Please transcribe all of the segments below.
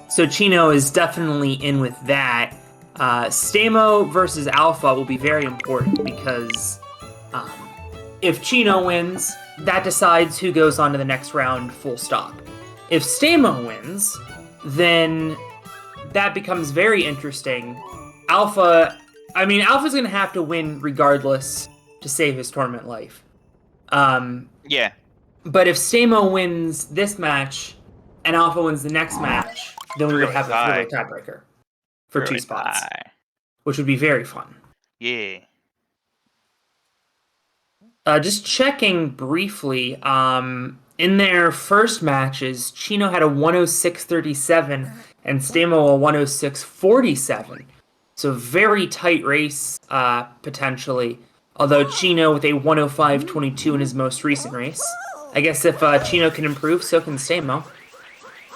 So Chino is definitely in with that. Stamo versus Alpha will be very important because if Chino wins, that decides who goes on to the next round full stop. If Stamo wins, then that becomes very interesting. Alpha's going to have to win regardless to save his tournament life. Yeah. But if Stamo wins this match and Alpha wins the next match, then we would have a three-way tiebreaker for 2 spots, which would be very fun. Yeah. Just checking briefly, in their first matches, Chino had a 106.37 and Stamo a 106.47. So very tight race, potentially. Although Chino with a 105.22 in his most recent race. I guess if Chino can improve, so can Stamo.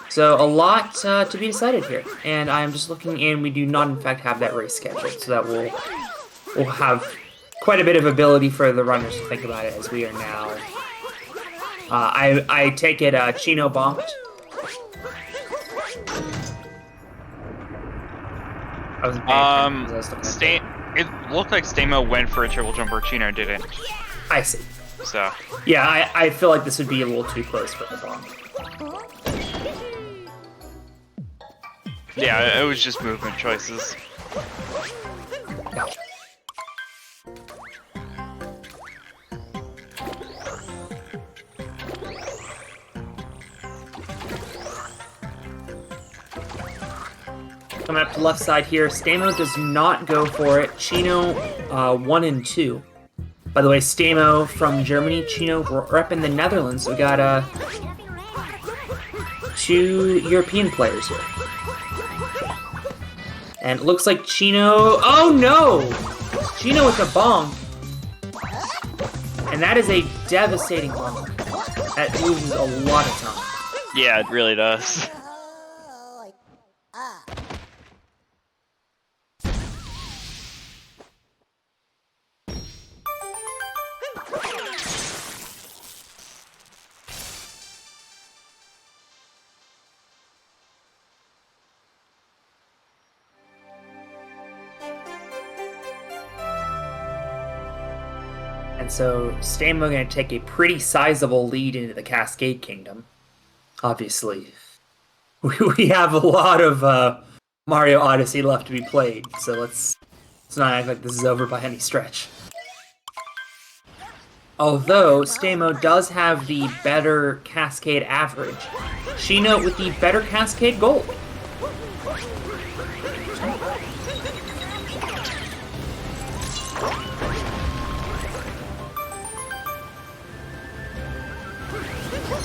So a lot to be decided here. And I'm just looking, and we do not, in fact, have that race scheduled. So that we'll have quite a bit of ability for the runners to think about it as we are now. I take it Chino bonked. It looked like Stamo went for a triple jumper, Chino didn't. I see. So yeah, I feel like this would be a little too close for the bomb. Yeah, it was just movement choices. Gotcha. Coming up to left side here, Stamo does not go for it. Chino, 1 and 2. By the way, Stamo from Germany, Chino repping the Netherlands. So we got 2 European players here. And it looks like Chino... Oh no! Chino with a bonk. And that is a devastating bonk. That loses a lot of time. Yeah, it really does. And so Stamo going to take a pretty sizable lead into the Cascade Kingdom. Obviously, we have a lot of Mario Odyssey left to be played, so let's not act like this is over by any stretch. Although Stamo does have the better Cascade average, Chino with the better Cascade Gold.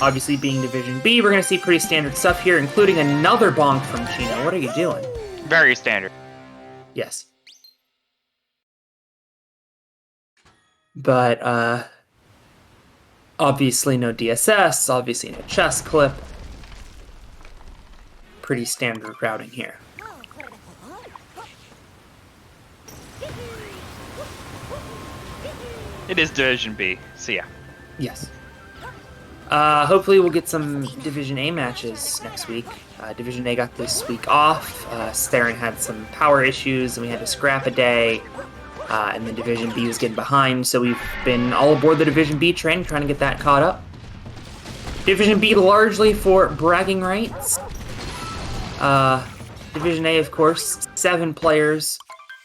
Obviously, being Division B, we're going to see pretty standard stuff here, including another bonk from Chino. What are you doing? Very standard. Yes. But, obviously no DSS, obviously no chest clip. Pretty standard routing here. It is Division B, so yeah. Yes. Hopefully we'll get some Division A matches next week. Division A got this week off. Theron had some power issues, and we had to scrap a day. And then Division B was getting behind, so we've been all aboard the Division B train, trying to get that caught up. Division B largely for bragging rights. Division A, of course, 7 players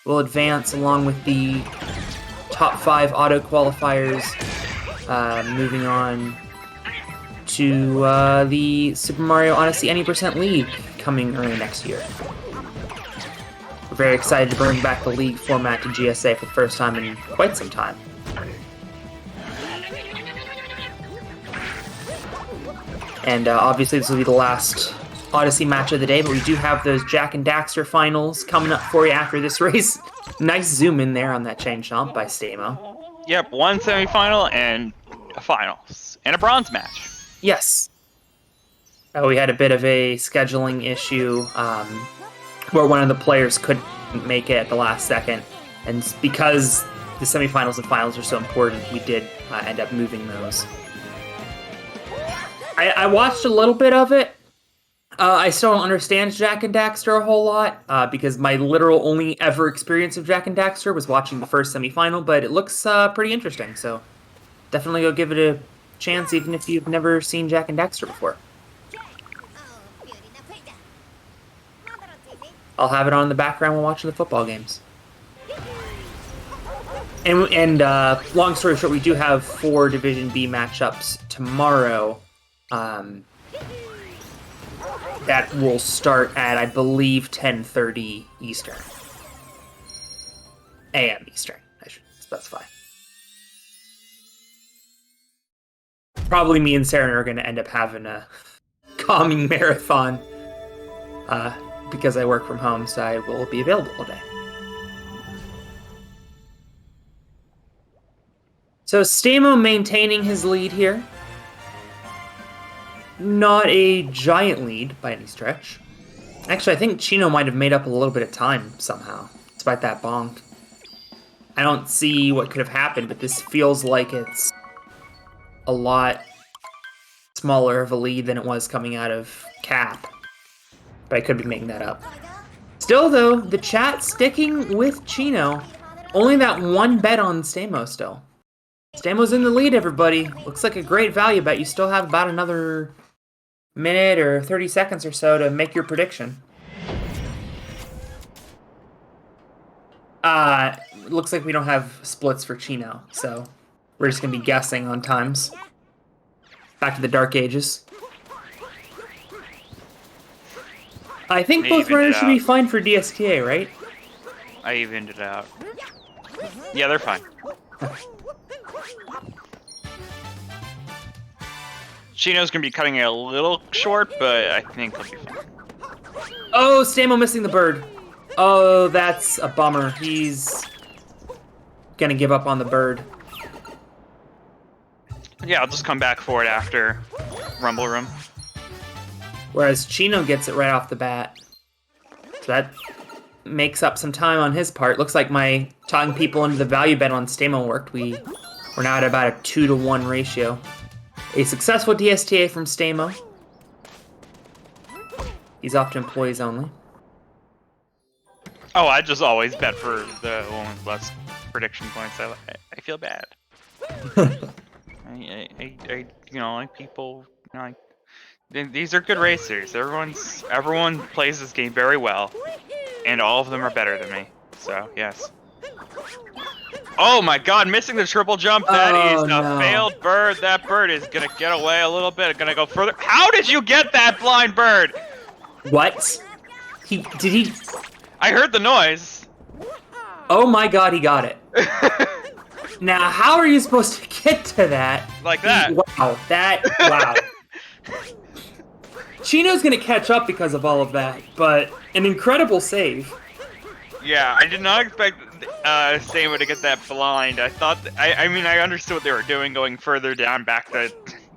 will advance along with the top 5 auto qualifiers, moving on to the Super Mario Odyssey Any Percent League coming early next year. We're very excited to bring back the league format to GSA for the first time in quite some time. And obviously this will be the last Odyssey match of the day, but we do have those Jack and Daxter finals coming up for you after this race. Nice zoom in there on that chain chomp by Stamo. Yep, 1 semifinal and a finals. And a bronze match. Yes. We had a bit of a scheduling issue where one of the players couldn't make it at the last second. And because the semifinals and finals are so important, we did end up moving those. I watched a little bit of it. I still don't understand Jak and Daxter a whole lot, because my literal only ever experience of Jak and Daxter was watching the first semifinal, but it looks pretty interesting, so definitely go give it a chance, even if you've never seen Jak and Daxter before. I'll have it on in the background while watching the football games. And long story short, we do have 4 Division B matchups tomorrow. That will start at, I believe, 10:30 Eastern. AM Eastern, I should specify. Probably me and Sarah are going to end up having a calming marathon because I work from home, so I will be available all day. So Stamo maintaining his lead here. Not a giant lead by any stretch. Actually, I think Chino might have made up a little bit of time somehow, despite that bonk. I don't see what could have happened, but this feels like it's a lot smaller of a lead than it was coming out of Cap. But I could be making that up. Still, though, the chat sticking with Chino. Only that one bet on Stamo still. Stamo's in the lead, everybody. Looks like a great value bet. You still have about another minute or 30 seconds or so to make your prediction. Looks like we don't have splits for Chino, so we're just gonna be guessing on times. Back to the Dark Ages. I think both runners should be fine for DSTA, right? I evened it out. Yeah, they're fine. Chino's gonna be cutting it a little short, but I think he'll be fine. Oh, Stamo missing the bird. Oh, that's a bummer. He's gonna give up on the bird. Yeah, I'll just come back for it after Rumble Room. Whereas Chino gets it right off the bat. So that makes up some time on his part. Looks like my talking people into the value bet on Stamo worked. We're now at about a 2-to-1 ratio. A successful DSTA from Stamo. He's off to employees only. Oh, I just always bet for the one with less prediction points. I feel bad. Like people, these are good racers. Everyone plays this game very well, and all of them are better than me. So yes. Oh my God! Missing the triple jump. That is a failed bird. That bird is gonna get away a little bit. Gonna go further. How did you get that blind bird? What? Did he? I heard the noise. Oh my God! He got it. Now, how are you supposed to get to that? Like that. Wow. Wow. Chino's gonna catch up because of all of that, but an incredible save. Yeah, I did not expect Stamo to get that blind. I thought, I mean, I understood what they were doing, going further down back to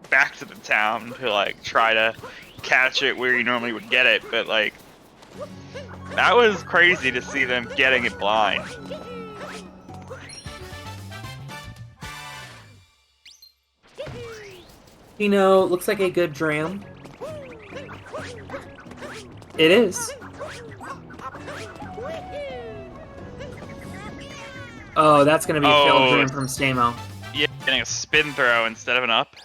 the town to like try to catch it where you normally would get it, but like that was crazy to see them getting it blind. Chino looks like a good dram. It is. Oh, that's gonna be a failed dream from Stamo. Yeah, getting a spin throw instead of an up.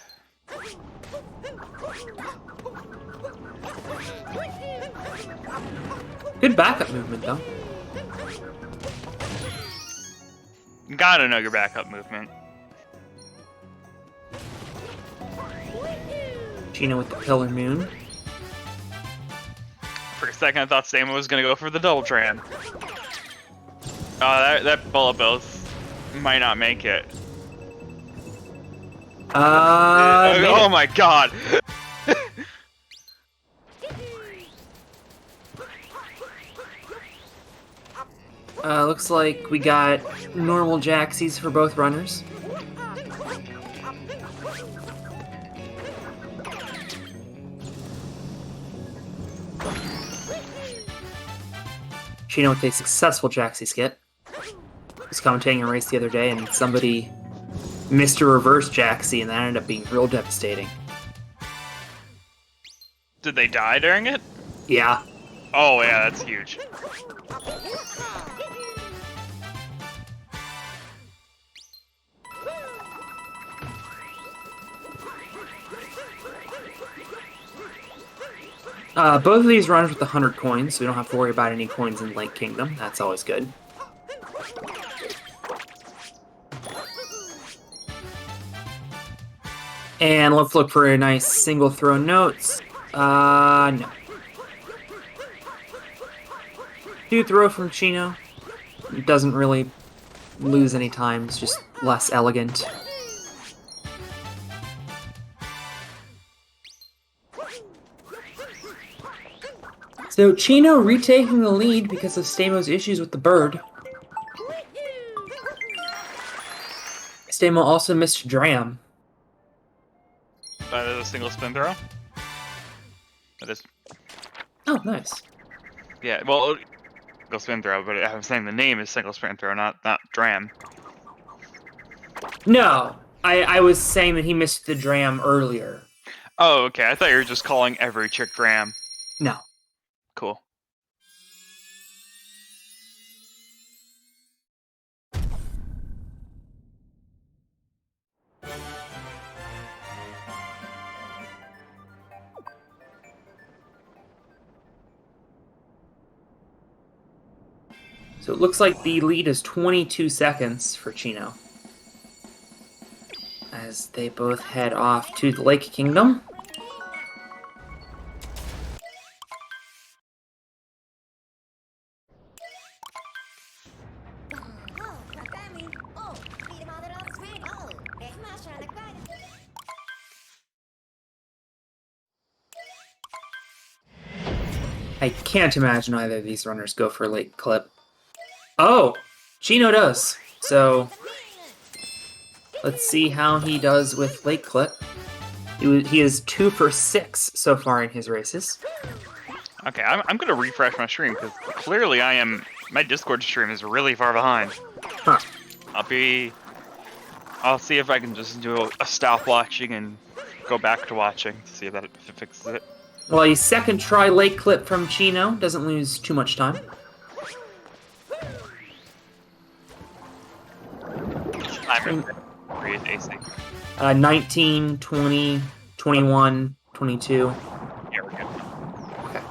Good backup movement, though. You gotta know your backup movement. Chino with the Pillar Moon. For a second, I thought Stamo was gonna go for the double tran. Oh, that bullet bill might not make it. Oh my God! Looks like we got normal Jaxies for both runners. Chino with a successful Jaxie skip. I was commentating a race the other day and somebody missed a reverse Jaxie and that ended up being real devastating. Did they die during it? Yeah. Oh yeah, that's huge. Both of these runs with 100 coins, so we don't have to worry about any coins in Lake Kingdom. That's always good. And let's look for a nice single throw notes. No. Do throw from Chino. It doesn't really lose any time, it's just less elegant. So Chino retaking the lead because of Stamo's issues with the bird. Stamo also missed Dram. That is a single spin throw. That is. Oh, nice. Yeah, well, single spin throw, but I'm saying the name is single spin throw, not Dram. No, I was saying that he missed the Dram earlier. Oh, okay. I thought you were just calling every trick Dram. No. Cool. So it looks like the lead is 22 seconds for Chino, as they both head off to the Lake Kingdom. I can't imagine either of these runners go for a late clip. Oh, Chino does. So let's see how he does with late clip. He is 2 for 6 so far in his races. Okay, I'm gonna refresh my stream because clearly my Discord stream is really far behind. Huh. I'll see if I can just do a stop watching and go back to watching to see if it fixes it. Well, a second try late clip from Chino doesn't lose too much time. Timer. Read AC. 19, 20, 21, 22. Yeah, we're good. Okay.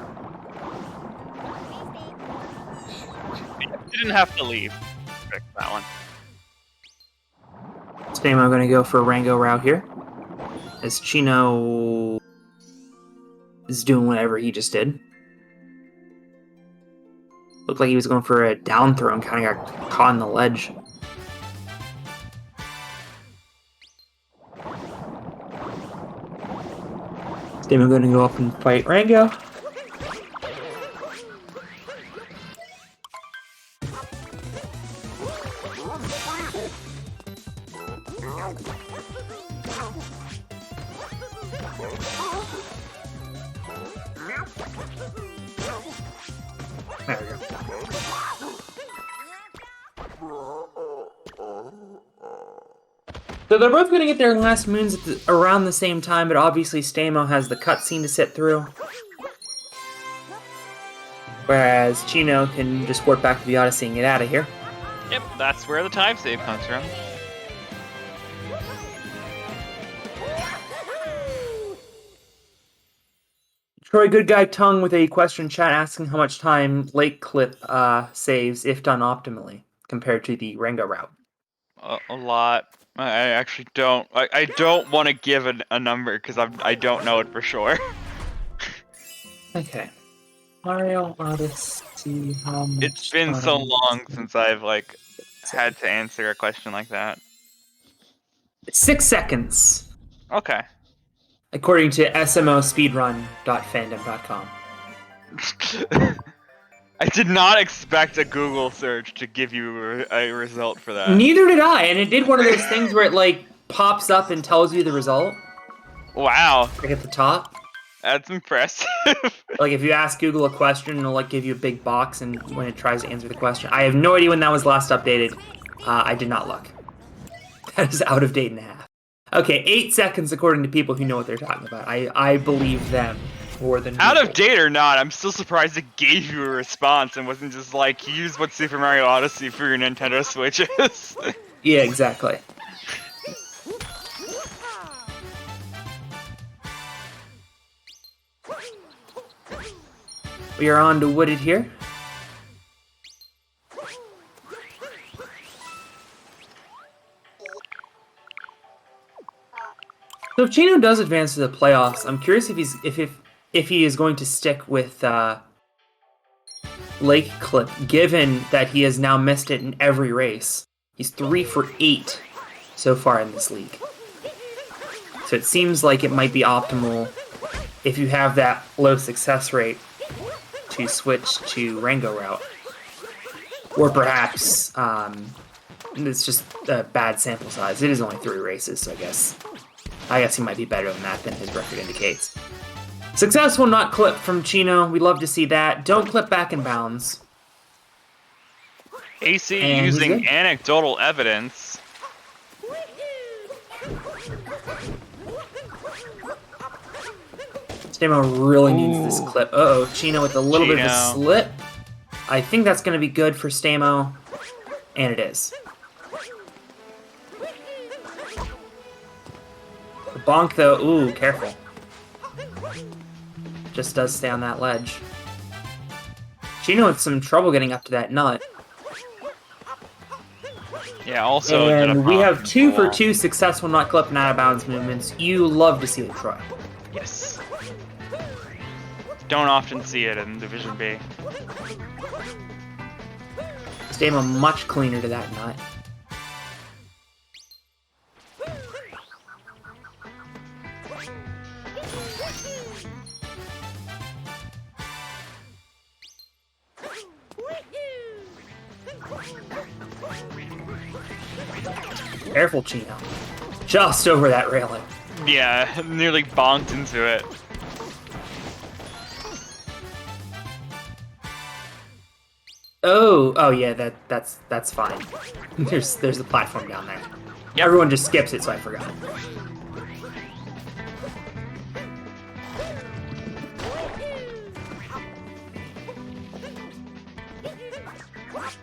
You didn't have to leave. Fix that one. Stamo going to go for a Rango route here, as Chino is doing whatever he just did. Looked like he was going for a down throw and kind of got caught on the ledge. Stamo going to go up and fight Rango. There we go. So they're both going to get their last moons at around the same time, but obviously Stamo has the cutscene to sit through. Whereas Chino can just warp back to the Odyssey and get out of here. Yep, that's where the time save comes from. Troy Good Guy Tongue with a question chat asking how much time late clip saves if done optimally compared to the Rango route. A lot. I actually don't. I don't want to give a number because I don't know it for sure. Okay. Mario Odyssey. How much It's been so long since I've had to answer a question like that. 6 seconds, Okay. according to SMO speedrun.fandom.com. I did not expect a Google search to give you a result for that. Neither did I, and it did one of those things where it pops up and tells you the result. Wow. At the top. That's impressive. If you ask Google a question, it'll give you a big box, and when it tries to answer the question, I have no idea when that was last updated. I did not look. That is out of date and a half. Okay, 8 seconds according to people who know what they're talking about. I believe them. more than Out of neutral. date or not, I'm still surprised it gave you a response and wasn't just like, use what Super Mario Odyssey for your Nintendo Switch is. Yeah, exactly. We are on to Wooded here. So if Chino does advance to the playoffs, I'm curious if he is going to stick with Lake Clip, given that he has now missed it in every race. He's 3 for 8 so far in this league. So it seems like it might be optimal if you have that low success rate to switch to Rango route. Or perhaps it's just a bad sample size. It is only 3 races, so I guess he might be better than that than his record indicates. Successful not clip from Chino. We love to see that. Don't clip back in bounds. AC And using anecdotal evidence. Stamo really needs this clip. Uh-oh, Chino with a little bit of a Chino. slip. I think that's going to be good for Stamo. And it is. The bonk, though, ooh, careful. Just does stay on that ledge. Chino with some trouble getting up to that nut. Yeah, also did a And we pump have 2 for wall. 2 successful not clip and out of bounds movements. You love to see it, Troy. Yes. Don't often see it in Division B. Stamo much cleaner to that nut. Careful, Chino. Just over that railing. Yeah, nearly bonked into it. Oh yeah, that's fine. There's the platform down there. Everyone just skips it, so I forgot.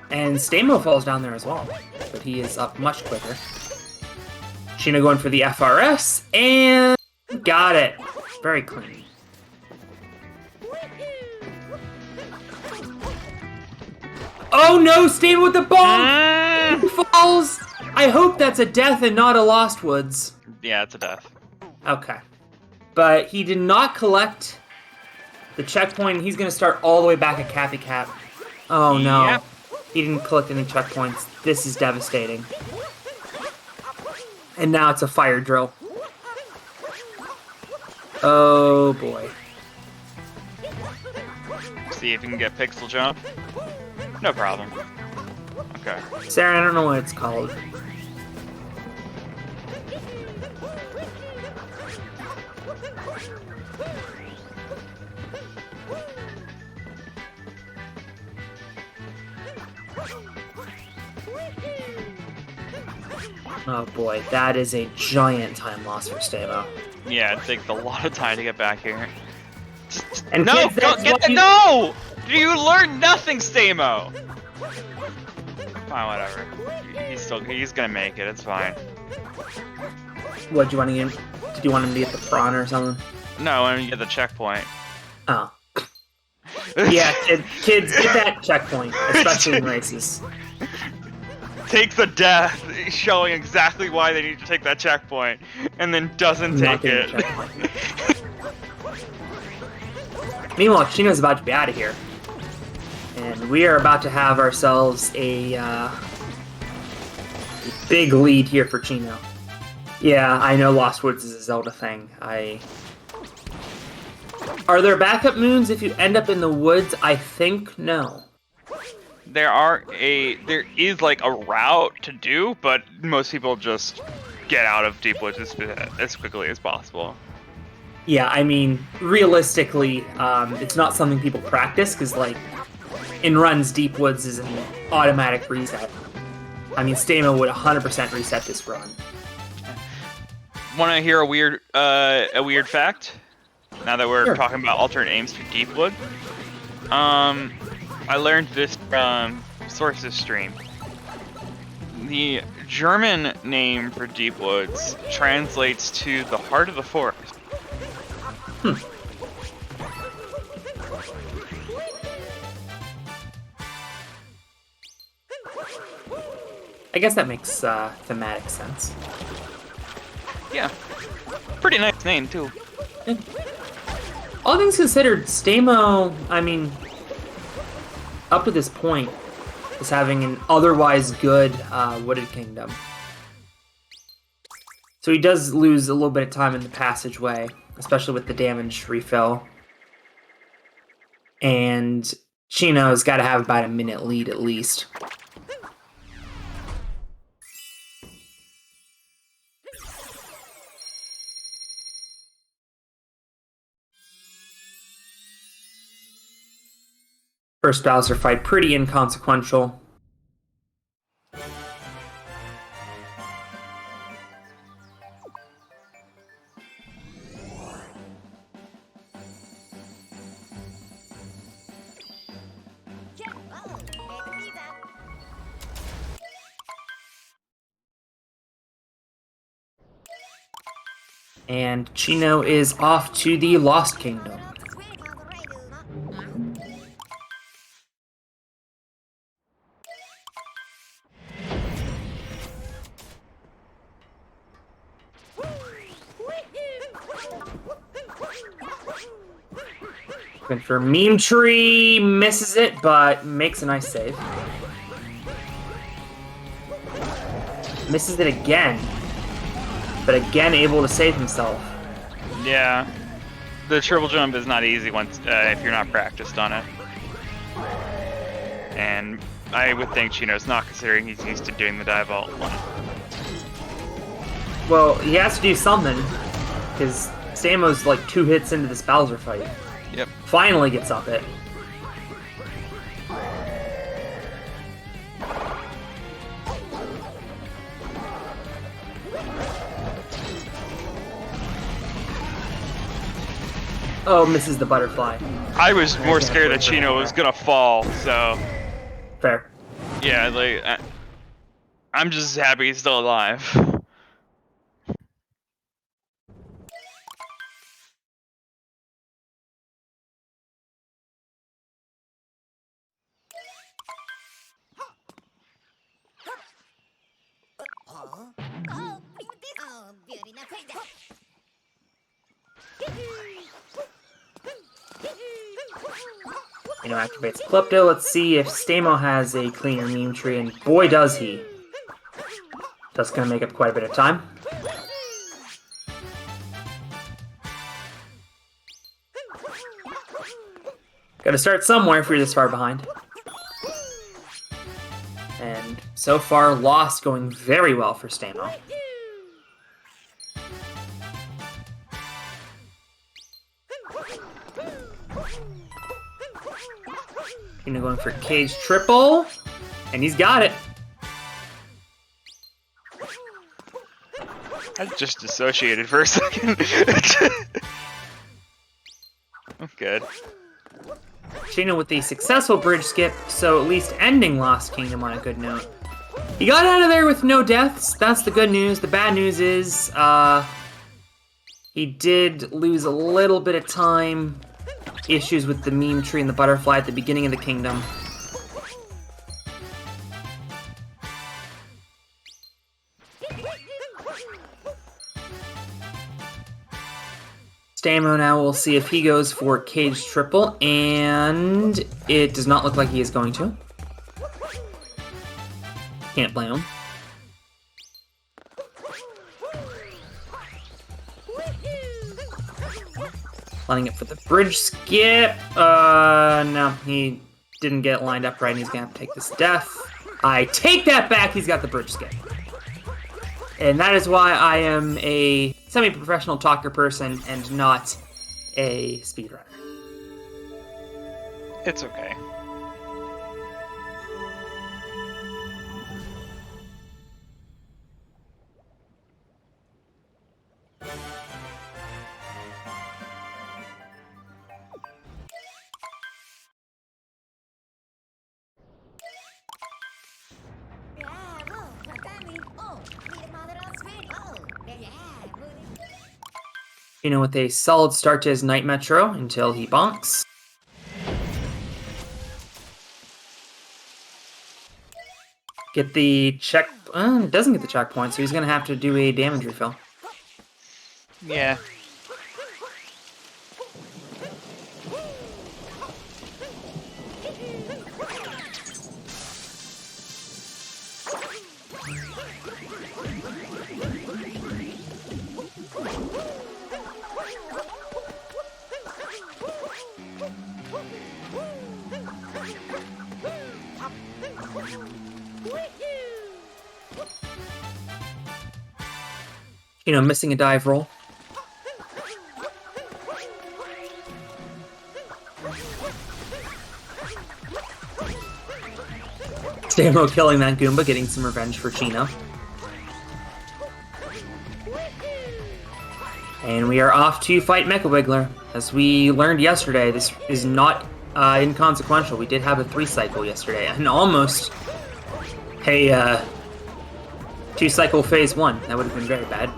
And Stamo falls down there as well, but he is up much quicker. Chino going for the FRS, and got it. Very clean. Oh no, Stamo with the bonk! He falls! I hope that's a death and not a Lost Woods. Yeah, it's a death. Okay. But he did not collect the checkpoint. He's going to start all the way back at Cappy Cap. Oh no. Yep. He didn't collect any checkpoints. This is devastating. And now it's a fire drill. Oh boy. See if you can get pixel jump. No problem. Okay. Sarah, I don't know what it's called. Oh boy, that is a giant time loss for Stamo. Yeah, it takes a lot of time to get back here. And No! kids, Don't that's get what the you- no! You learned nothing, Stamo! Fine, whatever. He's gonna make it, it's fine. What, do you want to get? Did you want him to get the prawn or something? No, when you get the checkpoint. Oh. Yeah, kids, get that checkpoint, especially in races. Takes a death, showing exactly why they need to take that checkpoint, and then doesn't Not take getting it. the checkpoint. Meanwhile, Chino's about to be out of here. And we are about to have ourselves a big lead here for Chino. Yeah, I know Lost Woods is a Zelda thing. Are there backup moons if you end up in the woods? I think no. There is like a route to do, but most people just get out of Deep Woods as quickly as possible. Yeah, I mean, realistically, it's not something people practice, because, like, in runs, Deep Woods is an automatic reset. I mean, Stamo would 100% reset this run. Want to hear a weird fact? Now that we're Sure. talking about alternate names for Deepwood. I learned this from Source's stream. The German name for Deepwoods translates to the heart of the forest. I guess that makes thematic sense. Yeah. Pretty nice name, too. Yeah. All things considered, Stamo, I mean, up to this point, is having an otherwise good Wooded Kingdom. So he does lose a little bit of time in the passageway, especially with the damage refill. And Chino's got to have about a minute lead at least. First Bowser fight, pretty inconsequential. And Chino is off to the Lost Kingdom. Looking for Meme Tree, misses it, but makes a nice save. Misses it again, but again able to save himself. Yeah. The triple jump is not easy once if you're not practiced on it. And I would think Chino's not, considering he's used to doing the dive vault one. Well, he has to do something, because Stamo's like 2 hits into this Bowser fight. Yep. Finally gets up it. Oh, misses the butterfly. I was more scared that Chino was gonna fall, so Fair. yeah, like I'm just happy he's still alive. You know, activates Klepto. Let's see if Stamo has a cleaner meme tree, and boy does he. That's gonna make up quite a bit of time. Gotta start somewhere if you're this far behind. And so far, Lost going very well for Stamo. Chino going for Cage Triple, and he's got it. I just dissociated for a second. I'm good. Chino with the successful bridge skip, so at least ending Lost Kingdom on a good note. He got out of there with no deaths. That's the good news. The bad news is he did lose a little bit of time. Issues with the meme tree and the butterfly at the beginning of the kingdom. Stamo now, we'll see if he goes for Cage Triple, and it does not look like he is going to. Can't blame him. Lining up for the bridge skip. No, he didn't get lined up right, and he's gonna have to take this death. I take that back, he's got the bridge skip. And that is why I am a semi-professional talker person and not a speedrunner. It's okay. Chino with a solid start to his Night Metro until he bonks. Get the check. Doesn't get the checkpoint, so he's going to have to do a damage refill. Yeah. Missing a dive roll. Stamo killing that Goomba, getting some revenge for Chino. And we are off to fight Mecha Wiggler. As we learned yesterday, this is not inconsequential. We did have a 3-cycle yesterday, and almost a 2-cycle phase 1. That would have been very bad.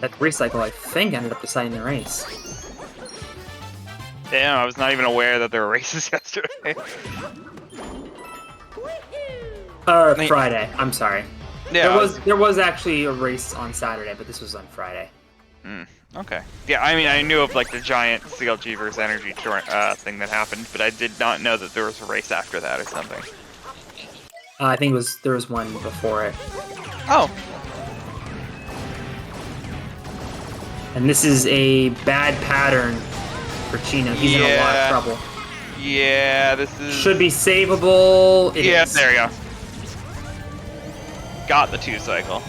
That 3-cycle, I think, ended up deciding the race. Damn, I was not even aware that there were races yesterday. Friday. I'm sorry. Yeah, there was actually a race on Saturday, but this was on Friday. Okay. Yeah, I mean, I knew of like the giant CLG versus Energy thing that happened, but I did not know that there was a race after that or something. I think there was one before it. Oh. And this is a bad pattern for Chino. He's in a lot of trouble. Yeah, this is... Should be savable. It is. There you go. Got the 2-cycle.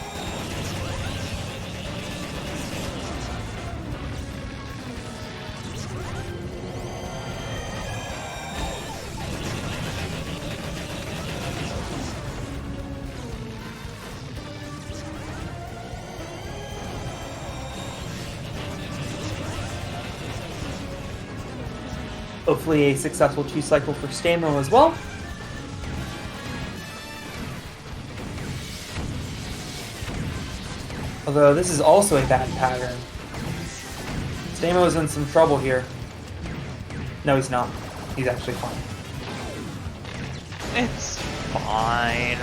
Hopefully a successful 2-cycle for Stamo as well. Although this is also a bad pattern. Stamo's in some trouble here. No, he's not. He's actually fine. It's fine.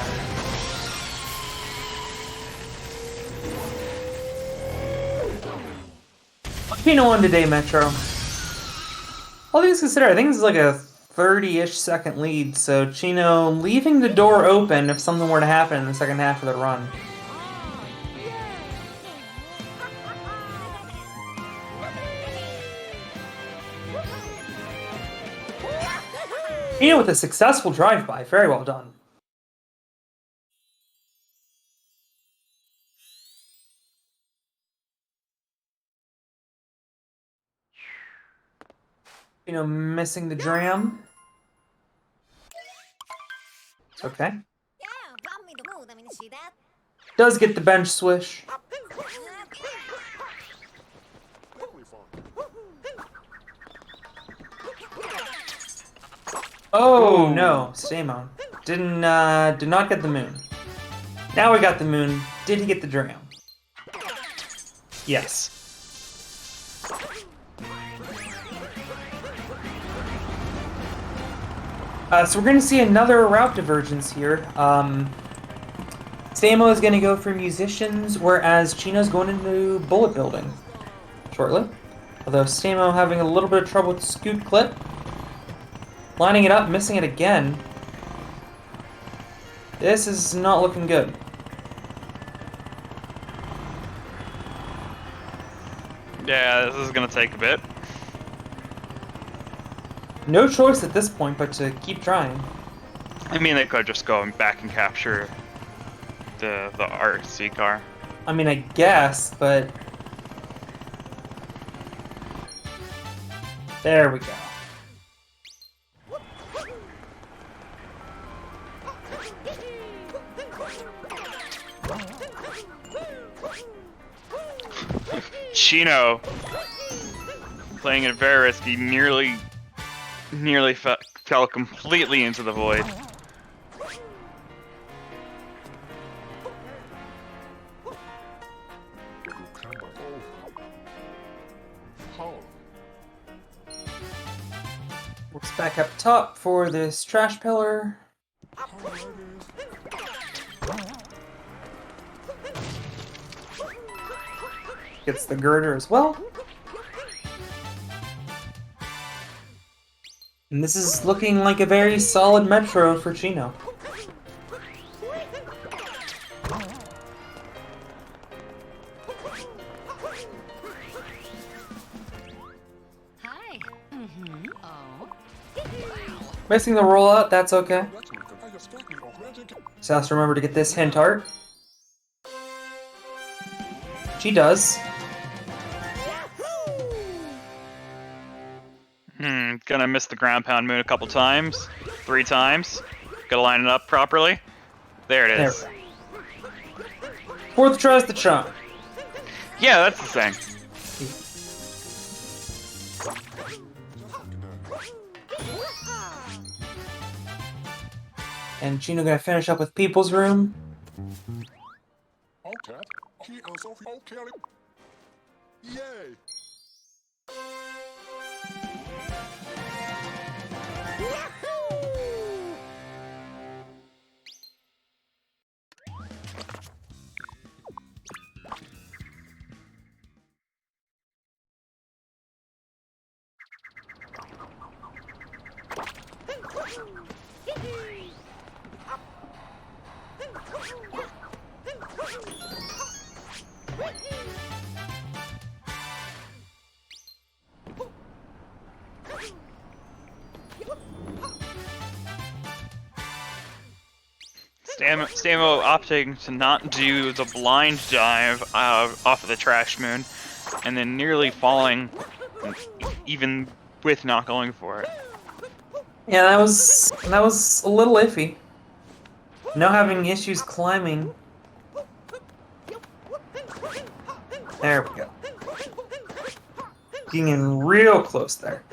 Chino won today, Metro. All things considered, I think this is like a 30-ish second lead, so Chino leaving the door open if something were to happen in the second half of the run. Chino with a successful drive-by, very well done. Missing the dram. It's okay. Does get the bench swish. Oh no, Stamo did not get the moon. Now we got the moon. Did he get the dram? Yes. So we're going to see another route divergence here. Stamo is going to go for musicians, whereas Chino's going into bullet building shortly. Although Stamo having a little bit of trouble with the scoot clip. Lining it up, missing it again. This is not looking good. Yeah, this is going to take a bit. No choice at this point but to keep trying. I mean, they could just go back and capture the RC car. I mean, I guess, but... There we go. Chino playing it very risky, nearly fell completely into the void. Let's back up top for this trash pillar. Gets the girder as well. And this is looking like a very solid metro for Chino. Hi. Oh. Missing the rollout, that's okay. Just has to remember to get this hint art. She does. Gonna miss the ground pound moon a couple times. 3 times. Gotta line it up properly. There it is. There. Fourth tries the charm. Yeah, that's the thing. And Chino gonna finish up with People's Room. Yay! Stamo opting to not do the blind dive off of the trash moon, and then nearly falling, even with not going for it. Yeah, that was a little iffy. Now having issues climbing. There we go. Getting in real close there.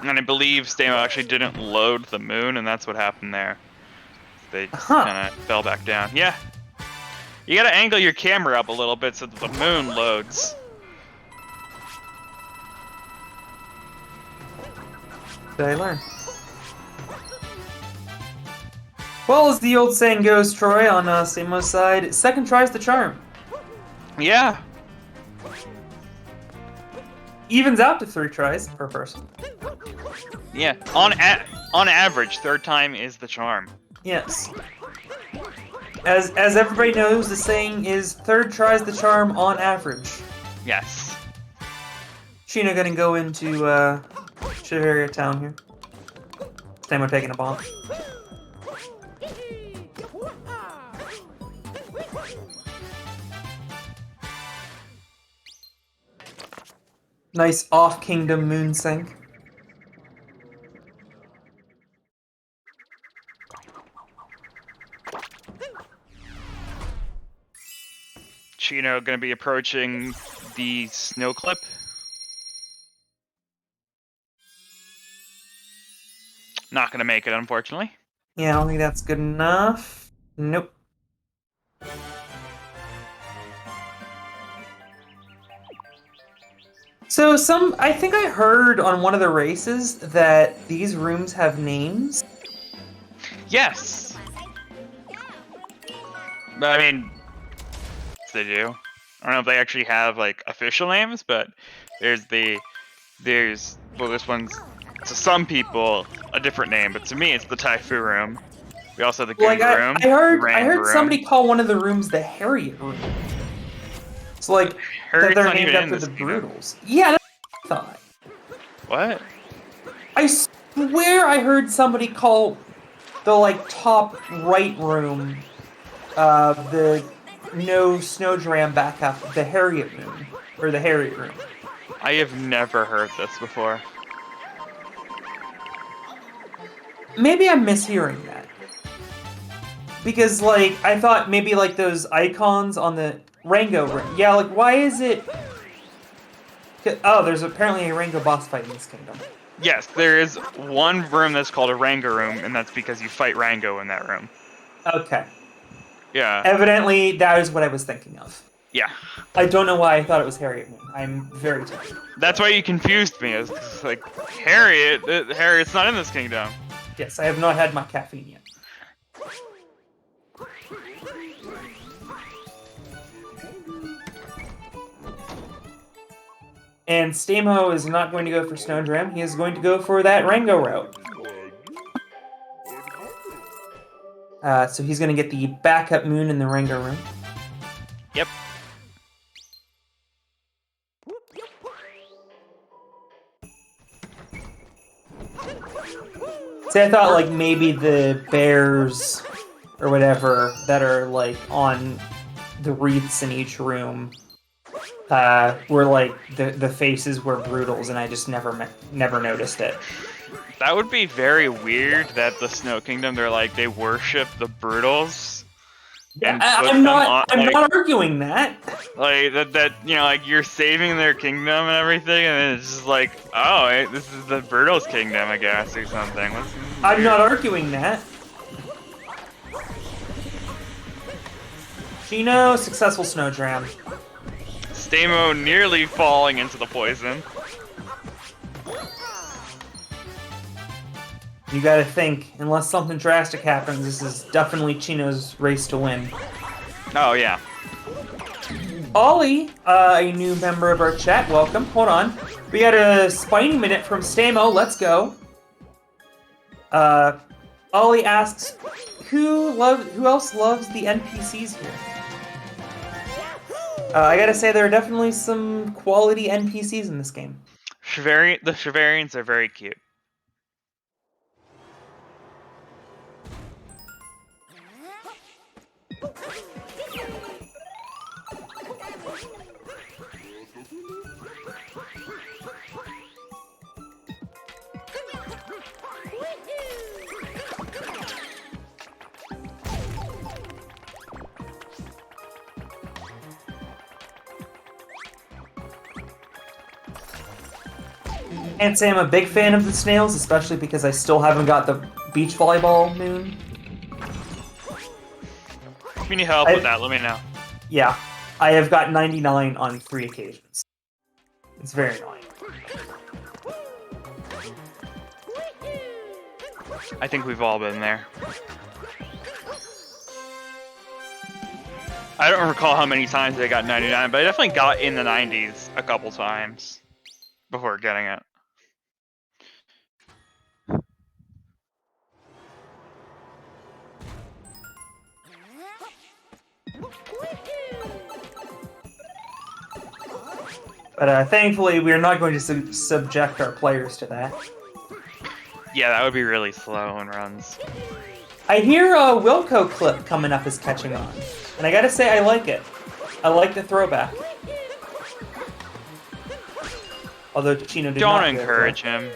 And I believe Stamo actually didn't load the moon, and that's what happened there. They kind of fell back down. Yeah. You gotta angle your camera up a little bit so that the moon loads. Did I learn? Well, as the old saying goes, Troy, on Stamo's side, second tries the charm. Yeah. Evens out to 3 tries per person. Yeah. On average, third time is the charm. Yes. As everybody knows, the saying is third tries the charm on average. Yes. Chino gonna go into Shiveria town here. Stamo taking a bomb. Nice off-kingdom moon sink. Chino gonna be approaching the snow clip. Not gonna make it, unfortunately. Yeah, I don't think that's good enough. Nope. So I think I heard on one of the races that these rooms have names. Yes! But I mean, they do. I don't know if they actually have like official names, but there's well, this one's to some people a different name, but to me it's the Typhoon room. We also have the Goon room. I heard room. somebody call one of the rooms the Harriet room. So like that they're named after the Brutals. Yeah, that's what I thought. What? I swear I heard somebody call the like top right room the no snowdram back half the Harriet room or the Harriet room. I have never heard this before. Maybe I'm mishearing that. Because, like, I thought maybe, like, those icons on the Rango room. Yeah, like, why is it... Oh, there's apparently a Rango boss fight in this kingdom. Yes, there is one room that's called a Rango room, and that's because you fight Rango in that room. Okay. Yeah. Evidently, that is what I was thinking of. Yeah. I don't know why I thought it was Harriet Moon. I'm very tired. That's why you confused me. It's like, Harriet's not in this kingdom. Yes, I have not had my caffeine yet. And Stamo is not going to go for Snowdram. He is going to go for that Rango route. So he's going to get the backup moon in the Rango room. Yep. See, I thought like maybe the bears or whatever that are like on the wreaths in each room were like the faces were Brutals, and I just never noticed it. That would be very weird that the Snow Kingdom, they worship the Brutals. Yeah, I'm not arguing that. Like that you're saving their kingdom and everything, and it's just like, oh, this is the Brutals kingdom, I guess, or something. I'm not arguing that. Chino, successful Snowdram. Stamo nearly falling into the poison. You gotta think, unless something drastic happens, this is definitely Chino's race to win. Oh, yeah. Ollie, a new member of our chat, welcome. Hold on. We got a spiny minute from Stamo, let's go. Ollie asks, who else loves the NPCs here? I gotta say, there are definitely some quality NPCs in this game. The Shivarians are very cute. Can't say I'm a big fan of the snails, especially because I still haven't got the beach volleyball moon. If you need help with that, let me know. Yeah, I have got 99 on 3 occasions. It's very annoying. I think we've all been there. I don't recall how many times I got 99, but I definitely got in the 90s a couple times before getting it. But thankfully, we are not going to subject our players to that. Yeah, that would be really slow in runs. I hear a Wilco clip coming up is catching on. And I gotta say, I like it. I like the throwback. Although Chino did not. Don't encourage him.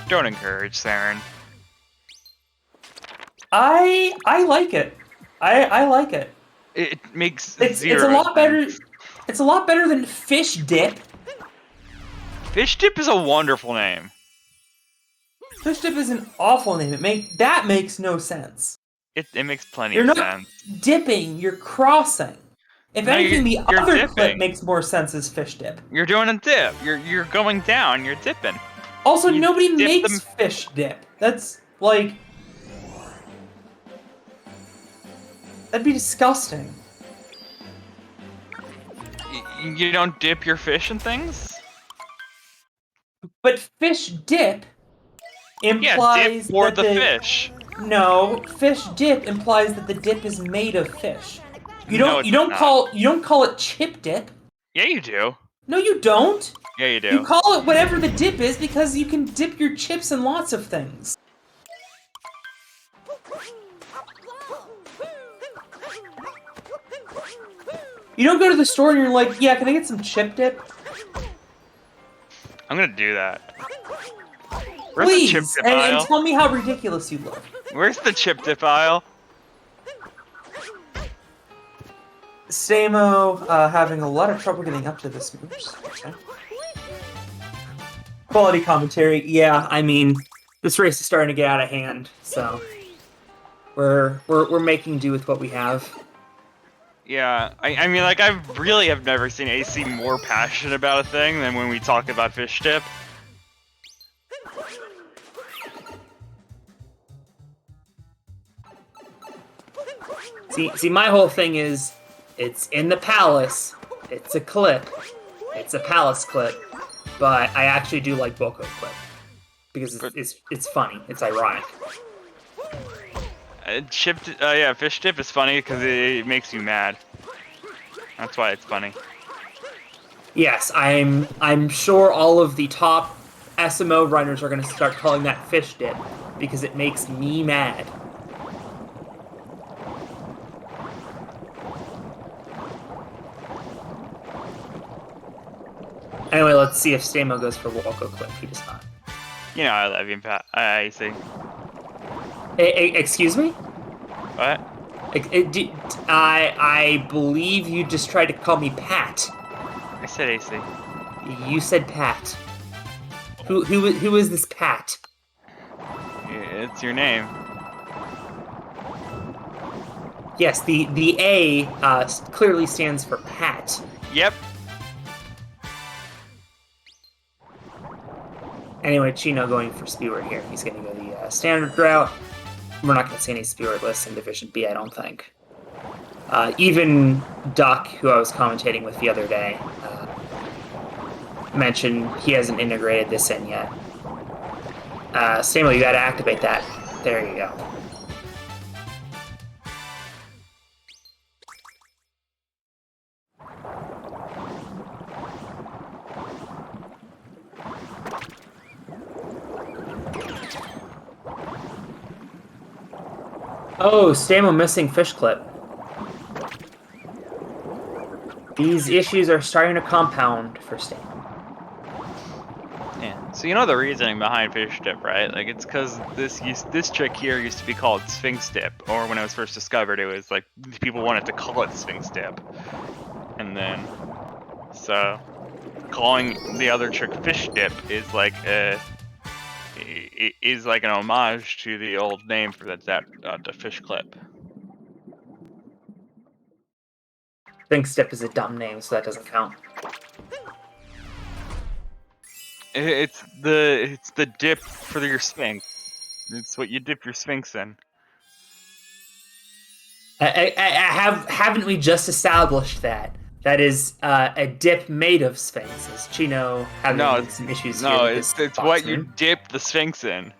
Don't encourage Saren. I like it. I like it. It makes It's a lot better. It's a lot better than Fish Dip. Fish Dip is a wonderful name. Fish Dip is an awful name. That makes no sense. It makes plenty You're of not sense. dipping. You're crossing. If No, anything, the you're other dipping. clip makes more sense as Fish Dip. You're doing a dip. You're going down. You're dipping. Also, You nobody dip makes them- Fish Dip. That's like. That'd be disgusting. You don't dip your fish and things? But Fish Dip Yeah, implies dip for that the fish. No, Fish Dip implies that the dip is made of fish. You No, don't. it You does don't not. call it Chip Dip. Yeah, you do. No, you don't. Yeah, you do. You call it whatever the dip is because you can dip your chips in lots of things. You don't go to the store and you're like, yeah, can I get some chip dip? I'm gonna do that. Where's the Please, chip dip and aisle? tell me how ridiculous you look. Where's the chip dip aisle? Stamo having a lot of trouble getting up to this move. Okay. Quality commentary, yeah, I mean, this race is starting to get out of hand, so We're making do with what we have. Yeah, I mean, like, I really have never seen AC more passionate about a thing than when we talk about fish dip. See, my whole thing is, it's in the palace. It's a clip. It's a palace clip, but I actually do like Boko clip because it's funny. It's ironic. Yeah, fish dip is funny because it makes you mad. That's why it's funny. Yes, I'm sure all of the top SMO runners are going to start calling that fish dip because it makes me mad. Anyway, let's see if Stamo goes for Walko clip. He does not. You know, I love you, Pat. I see. Excuse me? What? I believe you just tried to call me Pat. I said AC. You said Pat. Who is this Pat? It's your name. Yes, the A clearly stands for Pat. Yep. Anyway, Chino going for Speedrun here. He's going to go the standard route. We're not going to see any Speedrun lists in Division B, I don't think. Even Duck, who I was commentating with the other day, mentioned he hasn't integrated this in yet. Stamo, you got to activate that. There you go. Oh, Stamo missing fish clip. These issues are starting to compound for Stamo. Yeah. So you know the reasoning behind fish dip, right? Like it's because this trick here used to be called Sphinx dip, or when it was first discovered, it was like people wanted to call it Sphinx dip, and then so calling the other trick fish dip is like an homage to the old name for the fish clip. Sphinx dip is a dumb name, so that doesn't count. It's the dip for your Sphinx. It's what you dip your Sphinx in. Haven't we just established that? That is a dip made of Sphinxes. Chino having some issues here. No, with it's what you dip the Sphinx in.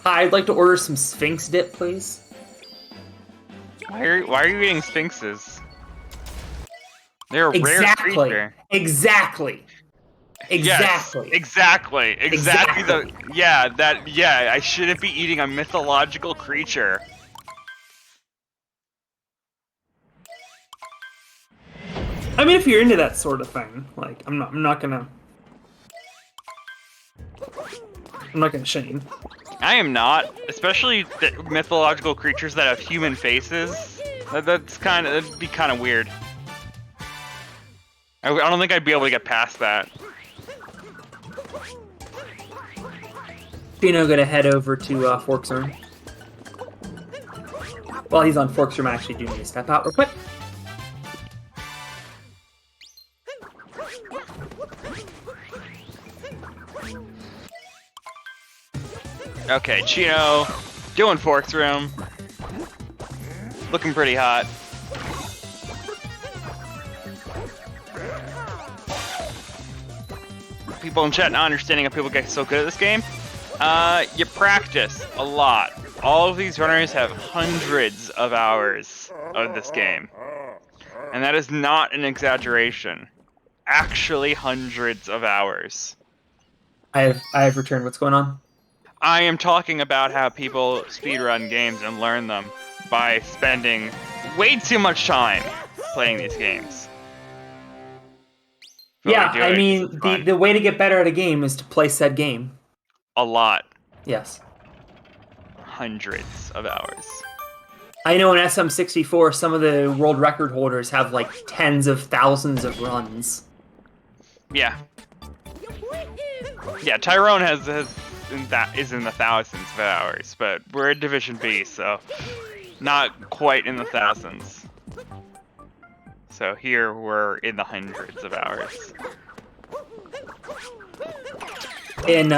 Hi, I'd like to order some Sphinx dip, please. Why are you eating Sphinxes? They're a rare creature. Exactly. Yes, exactly. I shouldn't be eating a mythological creature. I mean, if you're into that sort of thing, like I'm not gonna shame. I am not, especially the mythological creatures that have human faces. That'd be kind of weird. I don't think I'd be able to get past that. Chino gonna head over to Forks Room. While he's on Forks Room, I actually do need to step out real quick. Okay, Chino, doing Forks Room. Looking pretty hot. People in chat not understanding how people get so good at this game. You practice a lot. All of these runners have hundreds of hours of this game. And that is not an exaggeration. Actually hundreds of hours. I have returned. What's going on? I am talking about how people speedrun games and learn them by spending way too much time playing these games. Yeah, I mean, the way to get better at a game is to play said game. A lot. Yes. Hundreds of hours. I know in SM64, some of the world record holders have like tens of thousands of runs. Yeah. Yeah, Tyrone has is in the thousands of hours, but we're in Division B, so not quite in the thousands. So here we're in the hundreds of hours. In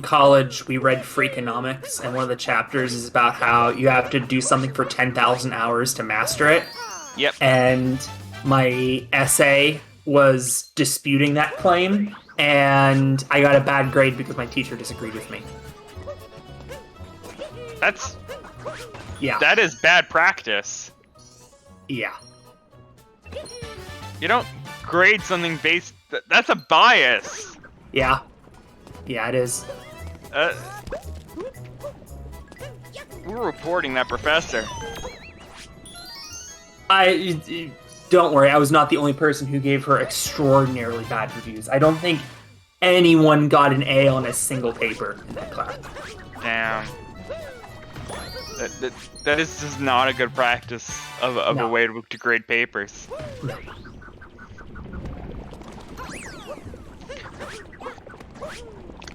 college, we read Freakonomics, and one of the chapters is about how you have to do something for 10,000 hours to master it. Yep. And my essay was disputing that claim, and I got a bad grade because my teacher disagreed with me. That is bad practice. Yeah. You don't grade something based... That's a bias! Yeah. Yeah, it is. We're reporting that professor. Don't worry, I was not the only person who gave her extraordinarily bad reviews. I don't think anyone got an A on a single paper in that class. Damn. That is just not a good practice of No. a way to grade papers. No.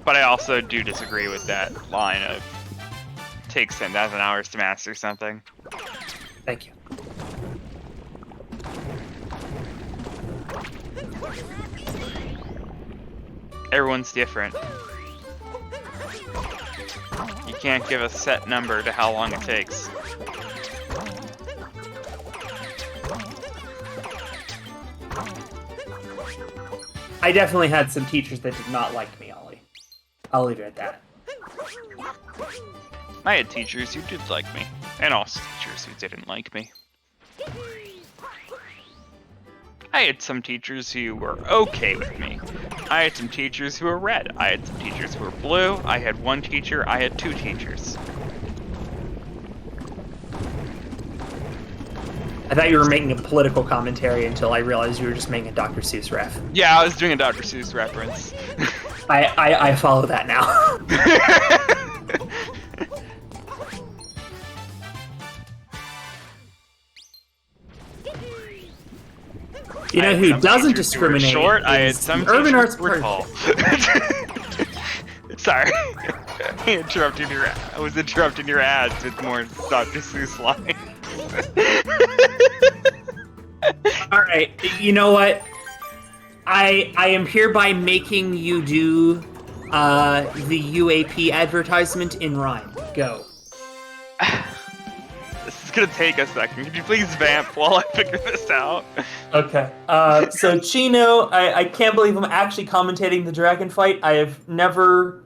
But I also do disagree with that line of takes 10,000 hours to master something. Thank you. Everyone's different. You can't give a set number to how long it takes. I definitely had some teachers that did not like me, Ollie. I'll leave it at that. I had teachers who did like me, and also teachers who didn't like me. I had some teachers who were okay with me. I had some teachers who were red. I had some teachers who were blue. I had one teacher. I had two teachers. I thought you were making a political commentary until I realized you were just making a Dr. Seuss ref. Yeah, I was doing a Dr. Seuss reference. I follow that now. You know who doesn't discriminate? Short. I had is some the Urban Arts teachers who were tall. Sorry, I was interrupting your ads with more Dr. Seuss lines. All right, you know what? I am hereby making you do the UAP advertisement in rhyme. Go. This is gonna take a second. Could you please vamp while I figure this out? Okay. So Chino, I can't believe I'm actually commentating the dragon fight. I have never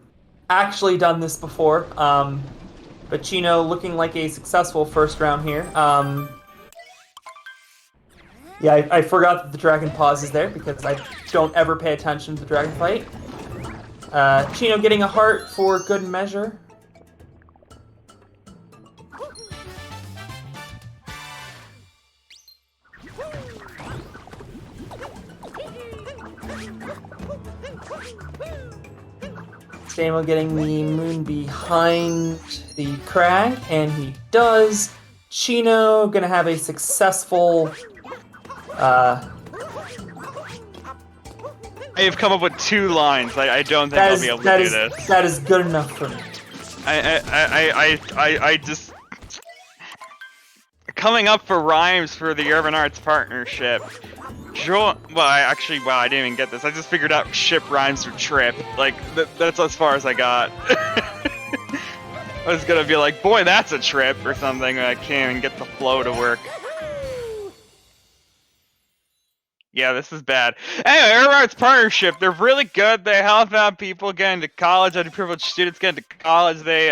actually done this before. But Chino looking like a successful first round here. Yeah, I forgot that the dragon pause is there because I don't ever pay attention to the dragon fight. Chino getting a heart for good measure. Stamo getting the moon behind the crag, and he does. Chino gonna have a successful I have come up with two lines. I don't think I'll be able to do this. That is good enough for me. I just coming up for rhymes for the Urban Arts Partnership. I didn't even get this. I just figured out ship rhymes for trip. Like that's as far as I got. I was gonna be like, boy, that's a trip or something. I can't even get the flow to work. Yeah, this is bad. Anyway, Urban Arts Partnership, they're really good. They help out people getting to college, underprivileged students getting to college. They,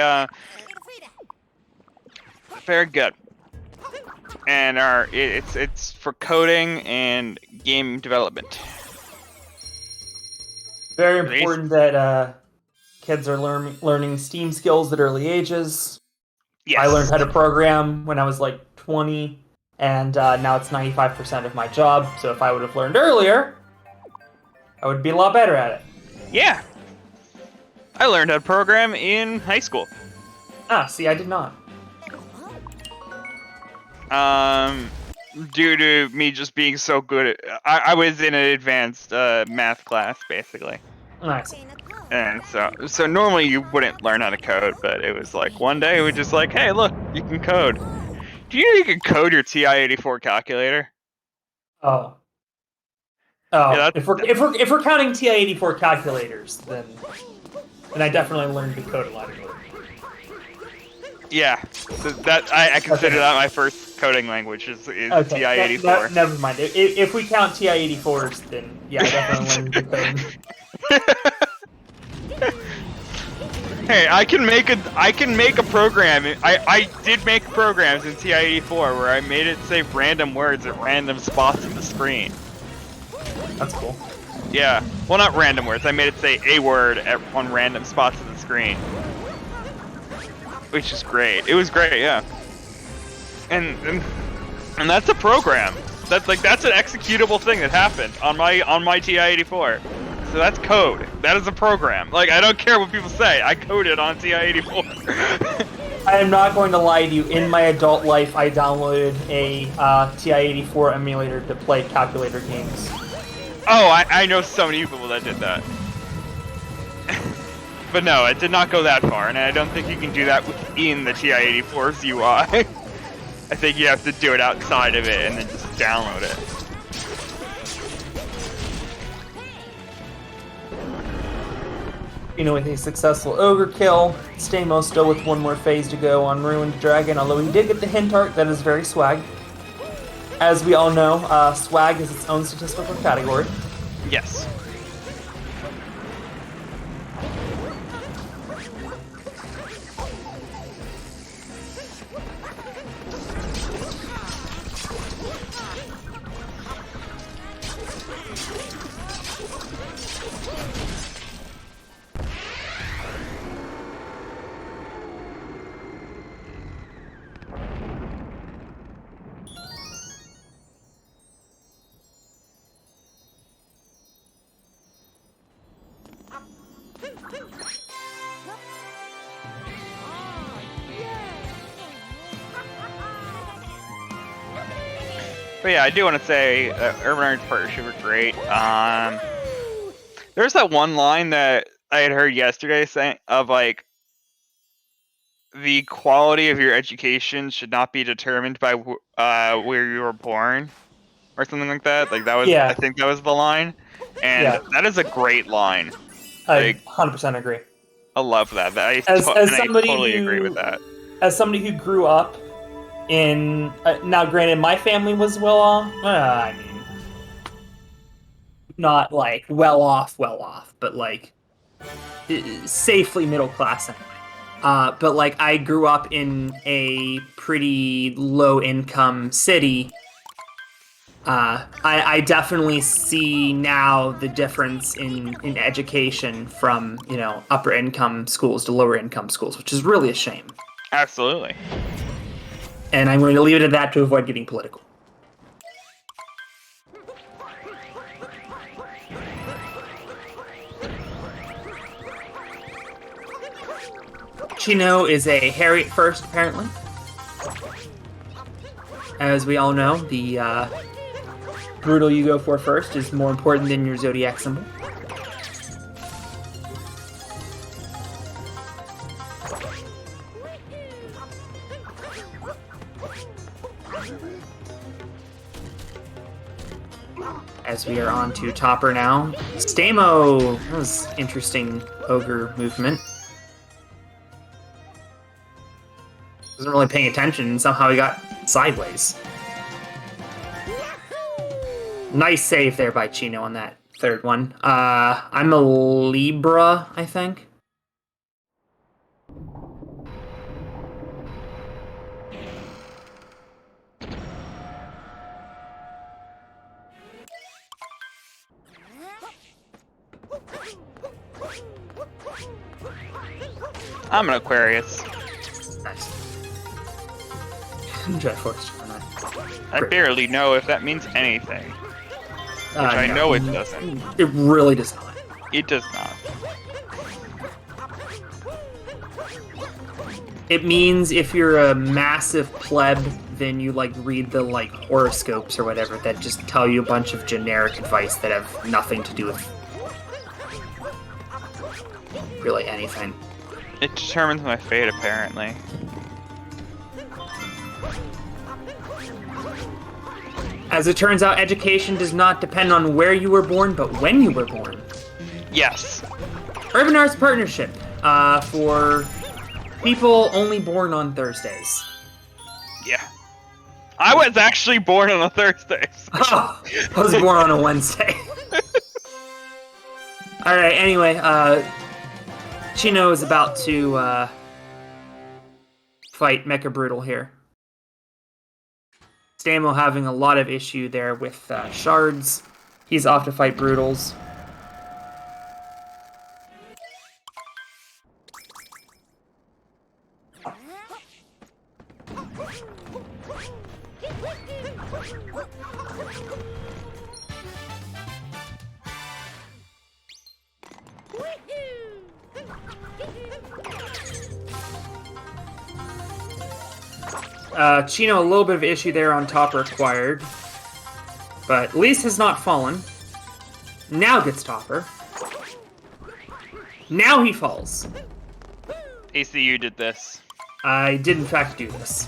very good. And it's for coding and game development. Very important that kids are learning STEAM skills at early ages. Yes. I learned how to program when I was like 20. And now it's 95% of my job, so if I would have learned earlier, I would be a lot better at it. Yeah. I learned how to program in high school. Ah, see, I did not. Due to me just being so good at... I was in an advanced math class, basically. Nice. And so normally you wouldn't learn how to code, but it was like one day we just like, hey, look, you can code. Do you know you can code your TI-84 calculator? Oh. Yeah, Oh, if we're counting TI-84 calculators, then I definitely learned to code a lot of it. yeah. So that I consider that my first coding language is Okay, TI-84. never mind. If we count TI-84s, then yeah, I definitely learned to code. Hey, I can make a program. I did make programs in TI-84 where I made it say random words at random spots of the screen. That's cool. Yeah. Well, not random words. I made it say a word on random spots of the screen. Which is great. It was great, yeah. And that's a program. That's an executable thing that happened on my TI-84. So that's code. That is a program. Like, I don't care what people say. I coded on TI-84. I am not going to lie to you. In my adult life, I downloaded a TI-84 emulator to play calculator games. Oh, I know so many people that did that. But no, it did not go that far, and I don't think you can do that within the TI-84's UI. I think you have to do it outside of it and then just download it. You know, with a successful ogre kill, Stamo still with one more phase to go on Ruined Dragon, although he did get the hint art that is very swag. As we all know, swag is its own statistical category. Yes. But yeah, I do want to say Urban Arts Partnership were great. There's that one line that I had heard yesterday saying of like the quality of your education should not be determined by where you were born, or something like that. Like that was, Yeah. I think that was the line, and Yeah. that is a great line. I Like, 100% agree. I love that. I somebody totally who- agree with that. As somebody who grew up in... now, granted, my family was well off. I mean... not, like, well off, but, like, safely middle class anyway. But, like, I grew up in a pretty low-income city. I definitely see now the difference in education from, you know, upper-income schools to lower-income schools, which is really a shame. Absolutely. And I'm going to leave it at that to avoid getting political. Chino is a Harriet first, apparently. As we all know, the brutal you go for first is more important than your zodiac symbol. As we are on to Topper now. Stamo! That was interesting ogre movement. Wasn't really paying attention, and somehow he got sideways. Nice save there by Chino on that third one. I'm a Libra, I think. I'm an Aquarius. Nice. Jet Force. I barely know if that means anything. Which I No. know it doesn't. It really does not. It does not. It means if you're a massive pleb, then you like read the like horoscopes or whatever that just tell you a bunch of generic advice that have nothing to do with really anything. It determines my fate, apparently. As it turns out, education does not depend on where you were born, but when you were born. Yes. Urban Arts Partnership for people only born on Thursdays. Yeah. I was actually born on a Thursday. Oh, I was born on a Wednesday. Alright, anyway, Chino is about to fight Mecha Brutal here. Stamo having a lot of issue there with shards. He's off to fight Brutals. Chino, a little bit of issue there on top required. But Lise has not fallen. Now gets topper. Now he falls. ACU did this. I did in fact do this.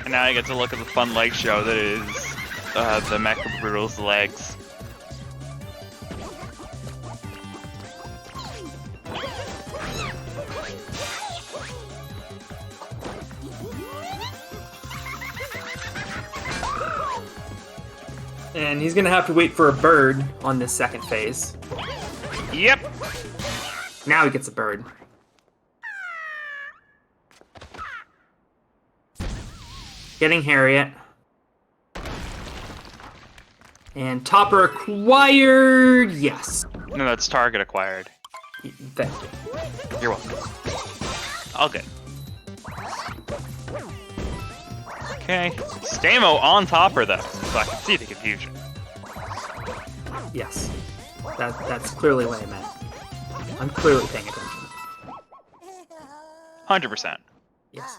And now I get to look at the fun leg show that is the Mecha Brutal's legs. And he's gonna have to wait for a bird on this second phase. Yep. Now he gets a bird. Getting Harriet. And topper acquired, yes. No, that's target acquired. Thank you. You're welcome. All good. Okay. Stamo on topper though, so I can see the confusion. Yes. That's clearly what I meant. I'm clearly paying attention. 100%. Yes.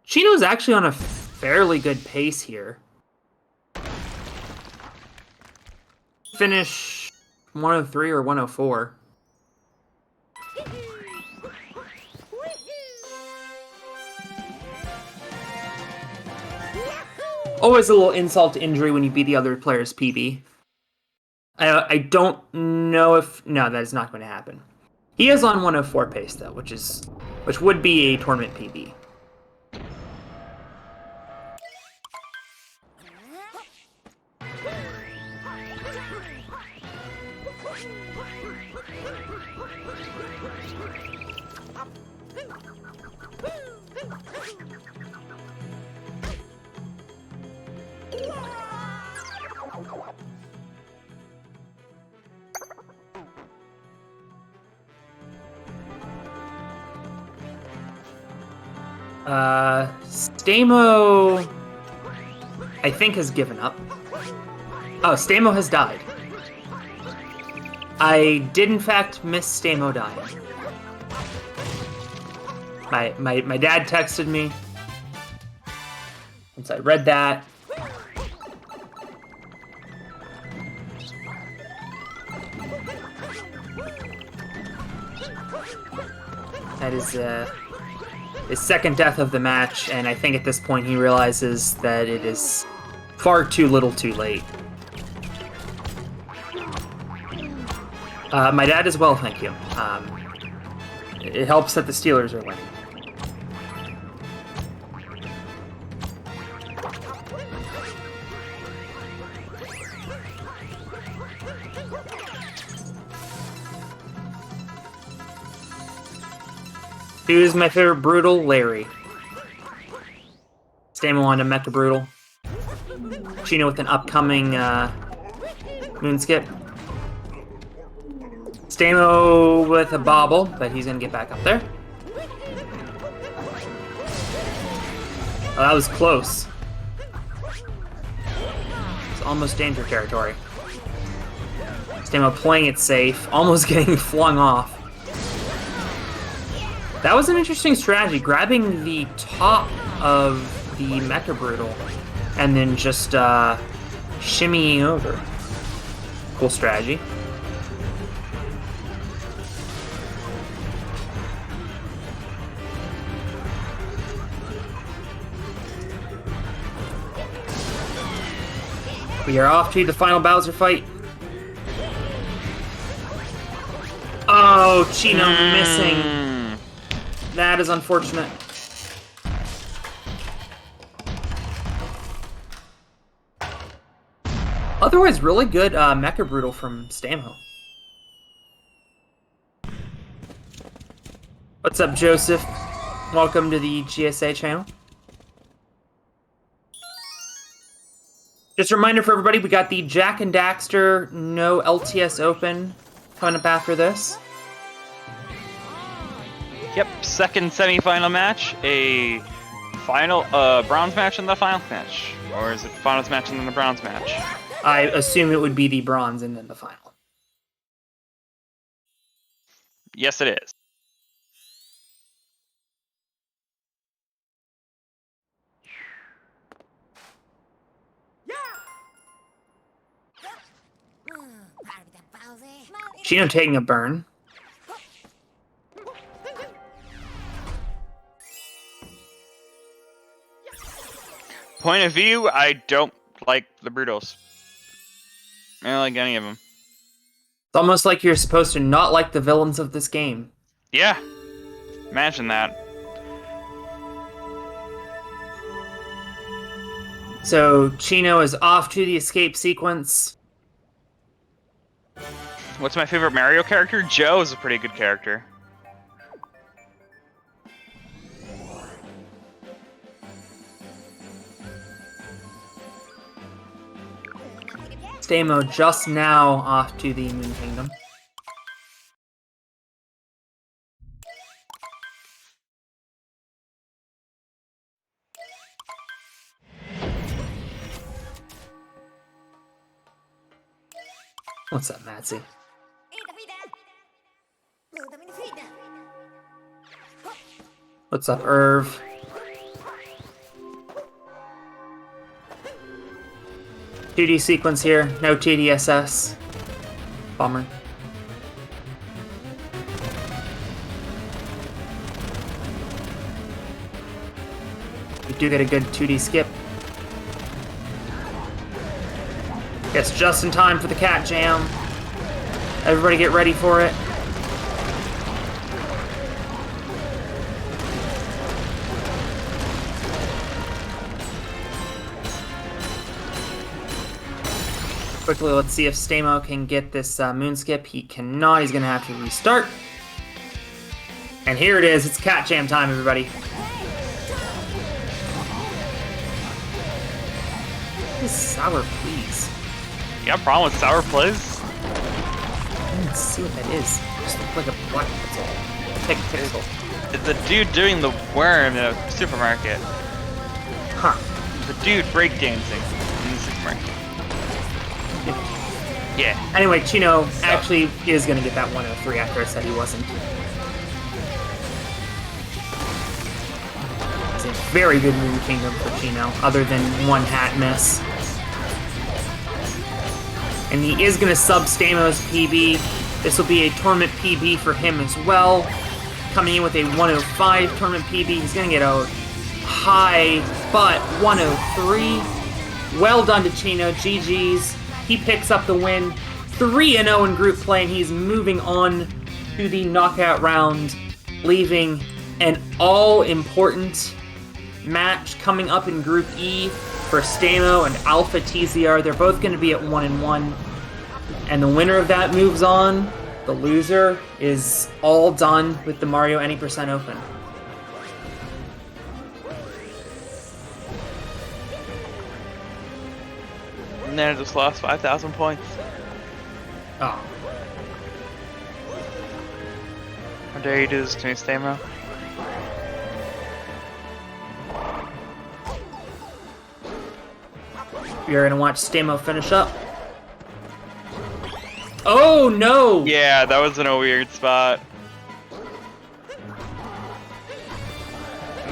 Chino's actually on a fairly good pace here. Finish 103 or 104. Always a little insult to injury when you beat the other player's PB. I don't know if... No, that is not going to happen. He is on 104 pace, though, which would be a tournament PB. Stamo, I think, has given up. Oh, Stamo has died. I did, in fact, miss Stamo dying. My dad texted me. Once I read that, that is his second death of the match, and I think at this point he realizes that it is far too little too late. My dad as well, thank you. It helps that the Steelers are winning. Who's my favorite Brutal? Larry. Stamo on to Mecha Brutal. Chino with an upcoming Moonskip. Stamo with a bobble, but he's gonna get back up there. Oh, that was close. It's almost danger territory. Stamo playing it safe, almost getting flung off. That was an interesting strategy, grabbing the top of the Mecha Brutal and then just shimmying over. Cool strategy. We are off to the final Bowser fight. Oh, Chino missing. That is unfortunate. Otherwise, really good Mecha Brutal from Stamo. What's up, Joseph? Welcome to the GSA channel. Just a reminder for everybody, we got the Jack and Daxter no LTS Open coming up after this. Yep, second semifinal match, a final bronze match and the final match. Or is it finals match and then the bronze match? I assume it would be the bronze and then the final. Yes, it is. Chino taking a burn. Point of view, I don't like the Brutals. I don't like any of them. It's almost like you're supposed to not like the villains of this game. Yeah, imagine that. So Chino is off to the escape sequence. What's my favorite Mario character? Joe is a pretty good character. Stamo just now off to the Moon Kingdom. What's up, Matsy? What's up, Irv? (2D sequence here, no TDSS. Bummer. We do get a good 2D skip. Yes, just in time for the cat jam. Everybody get ready for it. Quickly, let's see if Stamo can get this moon skip. He cannot. He's going to have to restart. And here it is. It's cat jam time, everybody. What is sour, please? You got a problem with sour plays? I didn't see what that is. It just looked like a black pixel. It's the dude doing the worm in a supermarket. Huh. The dude breakdancing in the supermarket. Yeah. Anyway, Chino actually is going to get that 103 after I said he wasn't. It's a very good Moon Kingdom for Chino, other than one hat miss. And he is going to sub Stamo's PB. This will be a tournament PB for him as well. Coming in with a 105 tournament PB. He's going to get a high, but 103. Well done to Chino. GG's. He picks up the win. 3-0 in group play, and he's moving on to the knockout round, leaving an all-important match coming up in Group E for Stamo and Alpha TZR. They're both going to be at 1-1, and the winner of that moves on. The loser is all done with the Mario Any % Open. And then I just lost 5,000 points. Oh. How dare you do this to me, Stamo? We are going to watch Stamo finish up. Oh, no! Yeah, that was in a weird spot.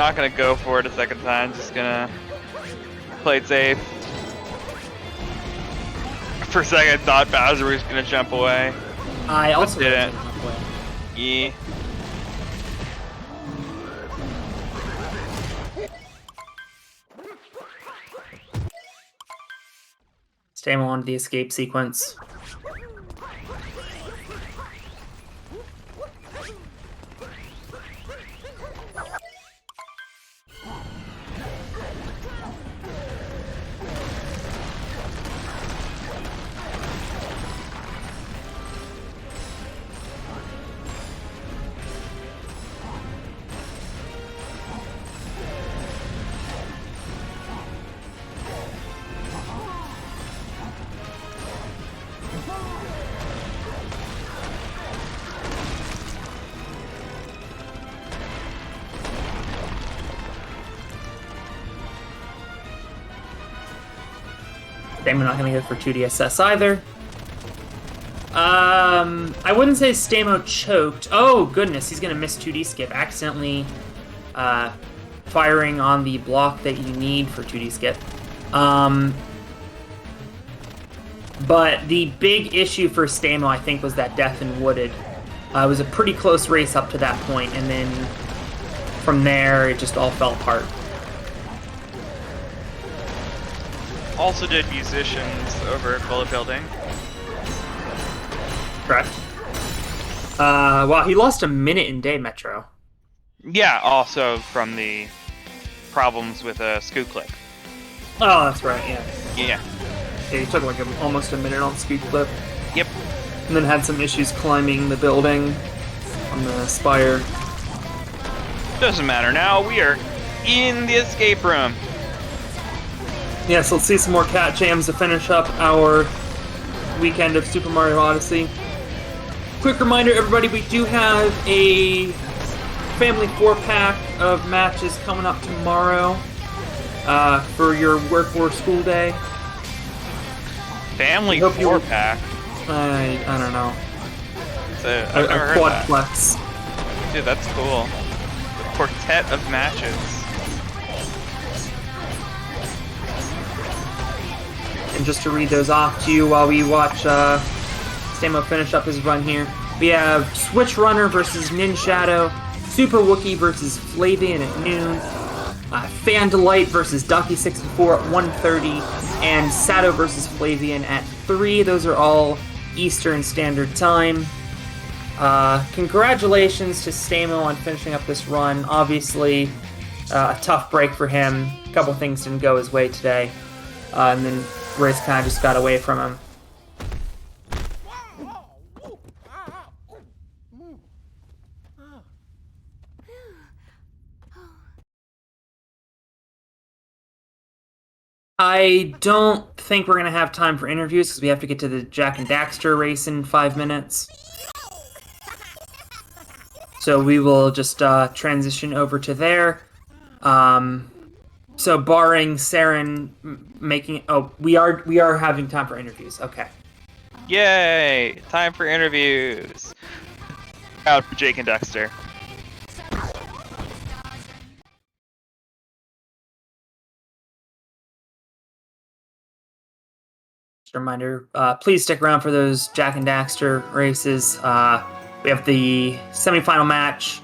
not gonna go for it a second time. Just gonna play it safe. For a second, I thought Bowser was gonna jump away. I also didn't. Yeah. Stamo on the escape sequence. Stamo not going to go for 2DSS either. I wouldn't say Stamo choked. Oh, goodness, he's going to miss 2D skip. Accidentally firing on the block that you need for 2D skip. But the big issue for Stamo, I think, was that death in Wooded. It was a pretty close race up to that point, and then from there, it just all fell apart. Also did musicians over at Bullet Building. Correct. Well, he lost a minute in day Metro. Yeah, also from the problems with a scoot clip. Oh, that's right, yeah. Yeah. Yeah, he took like almost a minute on Scoot Clip. Yep. And then had some issues climbing the building on the spire. Doesn't matter now. We are in the escape room. Yeah, so let's see some more cat jams to finish up our weekend of Super Mario Odyssey. Quick reminder, everybody, we do have a family 4-pack of matches coming up tomorrow for your work or school day. Family 4-pack? I don't know. I've never heard that. Quadplex. Dude, that's cool. Quartet of matches. And just to read those off to you while we watch Stamo finish up his run here. We have Switch Runner versus Nin Shadow, Super Wookie versus Flavian at noon, Fan Delight versus Ducky64 at 1:30, and Sato versus Flavian at 3. Those are all Eastern Standard Time. Congratulations to Stamo on finishing up this run. Obviously, a tough break for him. A couple things didn't go his way today. And then race kind of just got away from him. I don't think we're going to have time for interviews because we have to get to the Jak and Daxter race in 5 minutes. So we will just transition over to there. So barring Saren making... Oh, we are having time for interviews. Okay. Yay! Time for interviews. Out for Jake and Dexter. Just a reminder, please stick around for those Jak and Daxter races. We have the semifinal match.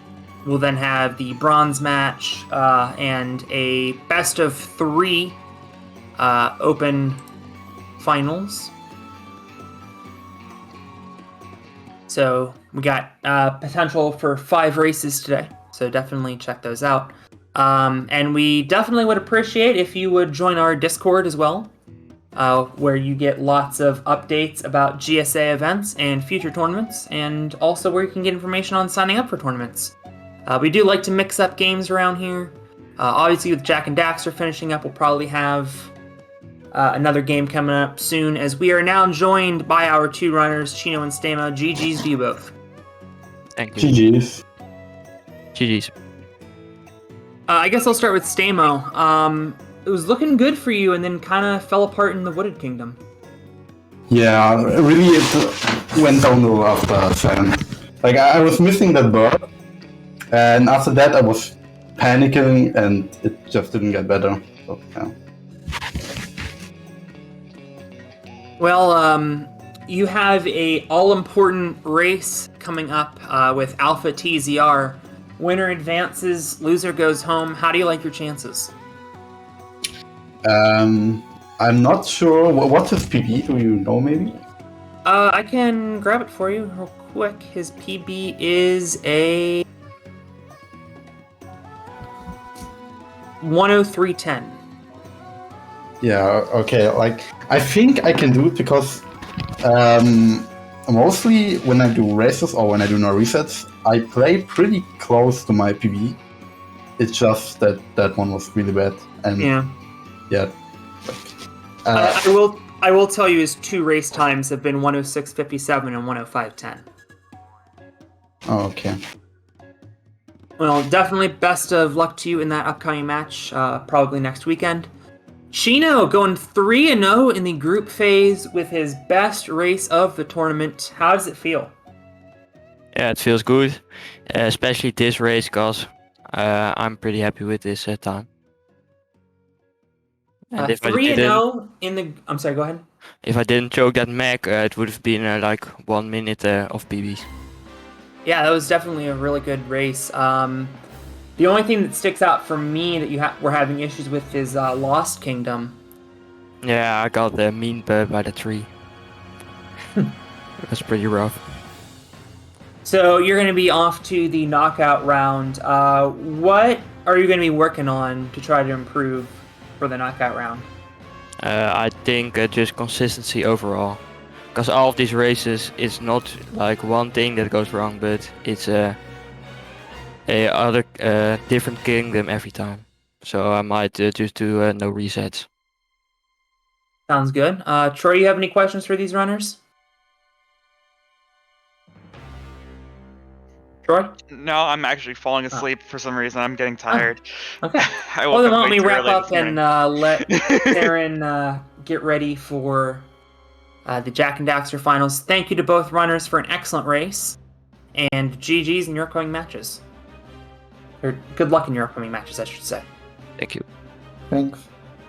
We'll then have the bronze match and a best of 3 open finals. So we got potential for 5 races today. So definitely check those out. And we definitely would appreciate if you would join our Discord as well, where you get lots of updates about GSA events and future tournaments, and also where you can get information on signing up for tournaments. We do like to mix up games around here. Obviously, with Jak and Daxter finishing up, we'll probably have another game coming up soon, as we are now joined by our 2 runners, Chino and Stamo. GG's to you both. Thank you. GG's. GG's. I guess I'll start with Stamo. It was looking good for you, and then kind of fell apart in the Wooded Kingdom. Yeah, really it went downhill after Fan. Like, I was missing that bird, and after that I was panicking, and it just didn't get better. So, yeah. Well, you have a all-important race coming up with Alpha TZR. Winner advances, loser goes home. How do you like your chances? I'm not sure. What's his PB? Do you know, maybe? I can grab it for you real quick. His PB is a 103.10. Yeah, okay. Like, I think I can do it because mostly when I do races or when I do no resets, I play pretty close to my PB. It's just that that one was really bad. And yeah. I will tell you his 2 race times have been 106.57 and 105.10. Oh, okay. Well, definitely best of luck to you in that upcoming match, probably next weekend. Chino going 3-0 in the group phase with his best race of the tournament. How does it feel? Yeah, it feels good, especially this race, because I'm pretty happy with this time. And if 3-0 in the... I'm sorry, go ahead. If I didn't choke that mech, it would have been like 1 minute of PBs. Yeah, that was definitely a really good race. The only thing that sticks out for me that you were having issues with is Lost Kingdom. Yeah, I got the mean bird by the tree. That's pretty rough. So you're going to be off to the knockout round. What are you going to be working on to try to improve for the knockout round? I think just consistency overall. Because all of these races, it's not like one thing that goes wrong, but it's a other different kingdom every time. So I might just do no resets. Sounds good. Troy, you have any questions for these runners? Troy? No, I'm actually falling asleep for some reason. I'm getting tired. Okay. I Well, woke then up why don't way we too wrap early up this and morning. let Taryn get ready for the Jack and Daxter finals. Thank you to both runners for an excellent race, and GG's in your upcoming matches. Or good luck in your upcoming matches, I should say. Thank you. Thanks.